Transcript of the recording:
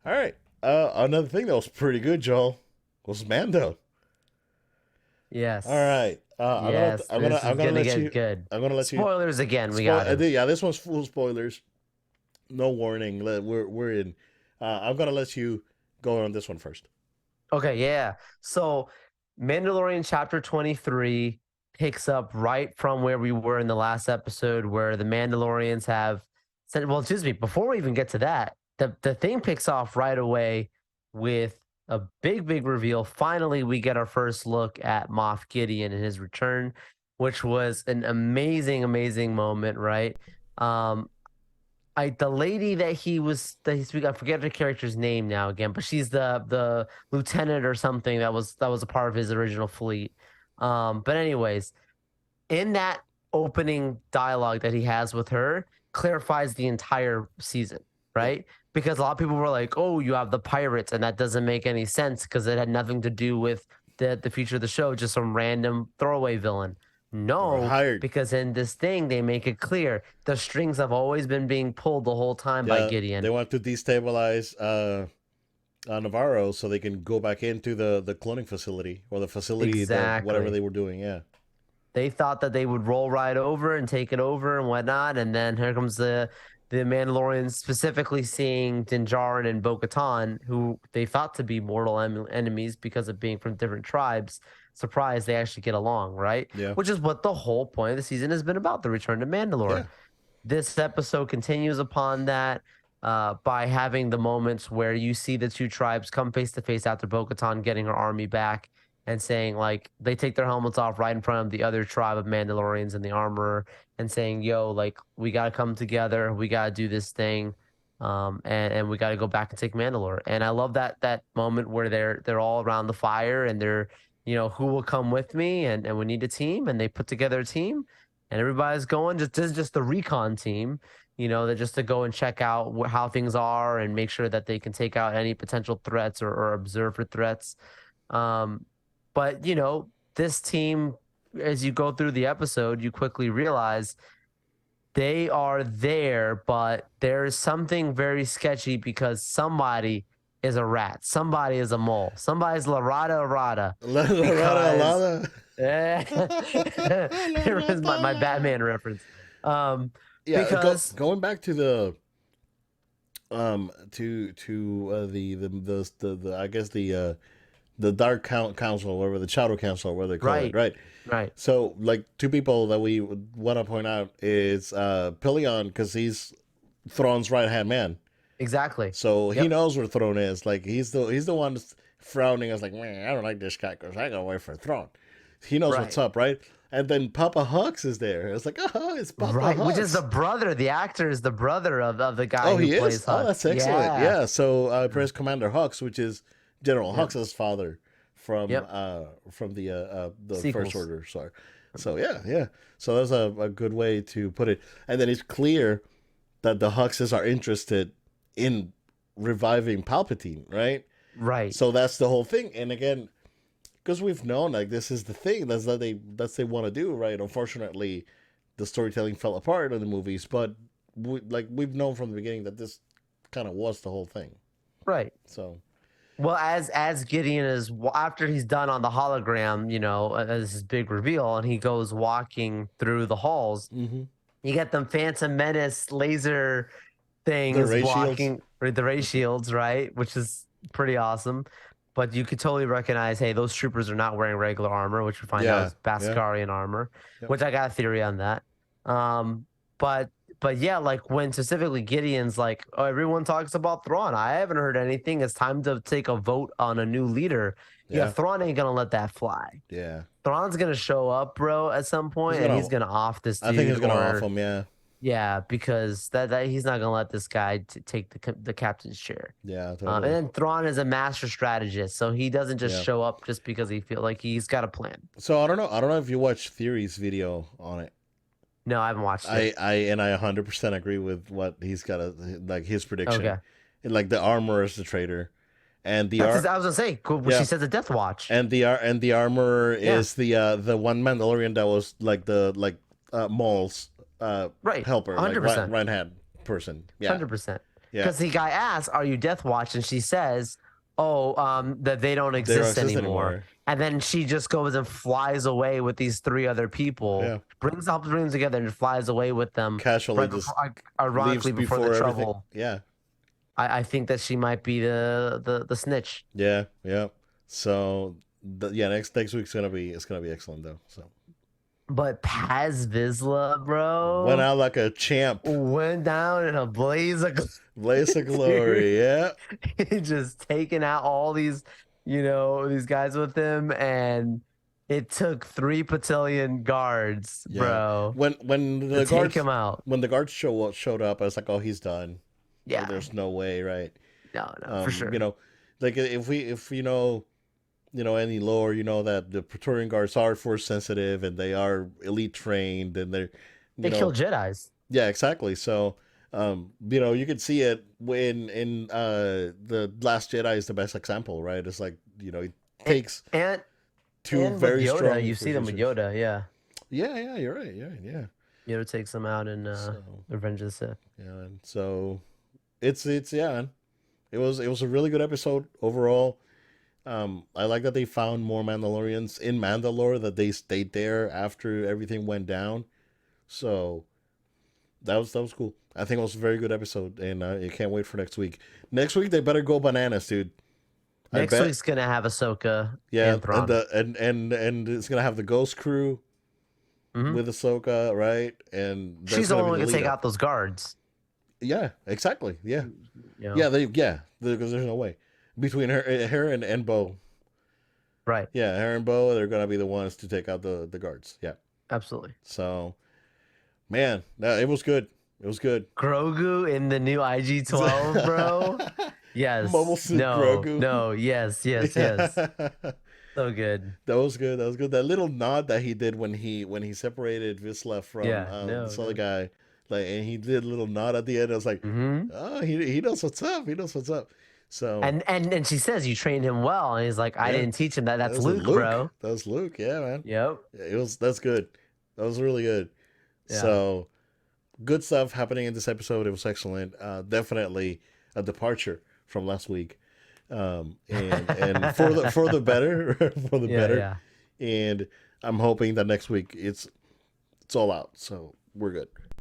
All right. Another thing that was pretty good, Joel, was Mando. All Yes. right. Yes, this I'm is gonna gonna let get you. good. I'm gonna let you Spoilers again, we spoil. got to. Yeah, this one's full spoilers. No warning. We're in. I'm gonna let you go on this one first. Okay, yeah. So Mandalorian chapter 23 picks up right from where we were in the last episode where the Mandalorians have said, well, excuse me, before we even get to that, the thing picks off right away with a big reveal. Finally, we get our first look at Moff Gideon and his return, which was an amazing moment, right? Um, the lady that he was that he's I forget the character's name now again, but she's the lieutenant or something that was a part of his original fleet. But anyways, in that opening dialogue that he has with her, clarifies the entire season, Yep. right? Because a lot of people were like, "Oh, you have the pirates," and that doesn't make any sense because it had nothing to do with the future of the show, just some random throwaway villain. Or No, hired. because in this thing they make it clear the strings have always been being pulled the whole time by Yeah, they Gideon. want to destabilize Navarro so they can go back into the cloning facility or the facility that whatever Exactly. they were doing. Yeah. They thought that they would roll right over and take it over and whatnot, and then here comes the Mandalorians, specifically seeing Din Djarin and Bo-Katan, who they thought to be mortal enemies because of being from different tribes. Surprised they actually get along, right? Yeah. Which is what the whole point of the season has been about: the return to Mandalore. Yeah. This episode continues upon that by having the moments where you see the two tribes come face to face after Bo-Katan getting her army back and saying, like, they take their helmets off right in front of the other tribe of Mandalorians and the armorer and saying, yo, like, we got to come together, we got to do this thing, and we got to go back and take Mandalore. And I love that moment where they're all around the fire and they're, who will come with me, and we need a team, and they put together a team and everybody's going. Just This is just the recon team, they're just to go and check out how things are and make sure that they can take out any potential threats or observe for threats. Um, but this team, as you go through the episode, you quickly realize they are there, but there's something very sketchy because somebody is a rat, somebody is a mole, somebody's La Rada Lada, because Lada. there is my Batman reference. Um, Yeah, because going back to the the I guess the Dark Council, whatever, the Shadow Council, whatever they call it, right, right? right, So, like, two people that we want to point out is Pelion, because he's Thrawn's right hand man. exactly. So he Yep, knows where Thrawn is. Like, he's the one that's frowning. Us like, man, I don't like this guy because I gotta wait for Thrawn. He knows what's right, up, right? And then Papa Hux is there. It's like, oh, it's Papa right. Which is the Hux. brother. The actor is the brother of the guy Oh, who he is. plays Oh, Hux. that's excellent. Yeah. Yeah. So Prince Commander Hux, which is General Yep. Hux's father Yep. from the First Sequels. Order. Sorry. So yeah, yeah. So that's a good way to put it. And then it's clear that the Huxes are interested in reviving Palpatine, right? Right. So that's the whole thing. And again, because we've known like this is the thing that's they want to do, right? Unfortunately, the storytelling fell apart in the movies, but we've known from the beginning that this kind of was the whole thing. Right. So Well, as Gideon is after he's done on the hologram, as his big reveal, and he goes walking through the halls, mm-hmm. you get them Phantom Menace laser The things ray shields, blocking or the ray shields, right? Which is pretty awesome. But you could totally recognize, hey, those troopers are not wearing regular armor, which we find out yeah, is yeah, Beskarian armor, yep. which I got a theory on that. Um, but but yeah, like when specifically Gideon's like, oh, everyone talks about Thrawn. I haven't heard anything. It's time to take a vote on a new leader. Yeah, Yeah, Thrawn ain't gonna let that fly. yeah. Thrawn's gonna show up, bro, at some He's point, and he's gonna. gonna off this I think dude, he's gonna off or him. Yeah, yeah, because that he's not gonna let this guy take the captain's chair. yeah, And totally. then Thrawn is a master strategist, so he doesn't just Yeah. show up just because he feel like he's got a plan. So I don't know. I don't know if you watched Theory's video on it. No, I haven't watched it. I 100% agree with what he's got like his prediction. Okay, And like the armor is the traitor, and the that's ar I was gonna say. Cool. She yeah, says a Death Watch. and the armor Yeah, is the one Mandalorian that was like the Maul's right. helper, like 100%. right hand person. Yeah, 100%. Yeah. Because the guy asks, "Are you Death Watch?" and she says, "Oh, that they don't They don't exist exist anymore." anymore. And then she just goes and flies away with these three other people, Yeah. brings them together, and flies away with them Casually right just before, leaves ironically, before the before everything. trouble. Yeah. I think that she might be the snitch. Yeah. Yeah. So yeah, next week's gonna be excellent though. So But Paz Vizsla, went bro, out like a champ. went down in a blaze of Blaze of dude. glory. Yeah. Just taking out all these, these guys with him, and it took 3 battalion guards, Yeah. bro, When to the take guards him out. when the guards showed up, I was like, oh, he's done. Like, Yeah, there's no way, right? no, for You sure. know, like if any lore, that the Praetorian Guards are force sensitive and they are elite trained and they're, you They kill know, Jedi's. yeah, exactly. So, you could see it when in the Last Jedi is the best example, right? It's like it And takes and, two and with very Yoda, strong you see force them with users. Yoda. Yeah, Yeah, yeah, you're right. Yeah, yeah. Yoda takes them out in So Revenge of the Sith. yeah, and so it's yeah, man. It was a really good episode overall. I like that they found more Mandalorians in Mandalore, that they stayed there after everything went down. So that was cool. I think it was a very good episode, and I can't wait for next week. Next week they better go bananas, dude. I Next bet. week's gonna have Ahsoka Yeah, and and Thrawn. and it's gonna have the Ghost Crew Hmm. with Ahsoka, right? And there's She's the gonna only be one the who can lead take up. out those guards. Yeah, exactly. Yeah, You know, because there's no way between her and Bo. right? Yeah, her and Bo, they're gonna be the ones to take out the guards. Yeah. Absolutely. So, man, no, it was good. It was good. Grogu in the new IG-12, bro. Mobile Yes. suit No. Grogu. No. Yes. Yes. Yes. Yeah. So good. That was good. That was good. That little nod that he did when he separated Visla from Yeah. No. this other No. guy, like, and he did a little nod at the end. I was like, Hmm. oh, he knows what's up. He knows what's up. So And she says you trained him well, and he's like, I yeah, didn't teach him that. that That's was Luke, Luke. bro. That was Luke. Yeah, man. Yep. Yeah, that's good. That was really good. Yeah. So good stuff happening in this episode. It was excellent. Definitely a departure from last week. And for the better, for the Yeah. better. Yeah. And I'm hoping that next week it's all out. So we're good.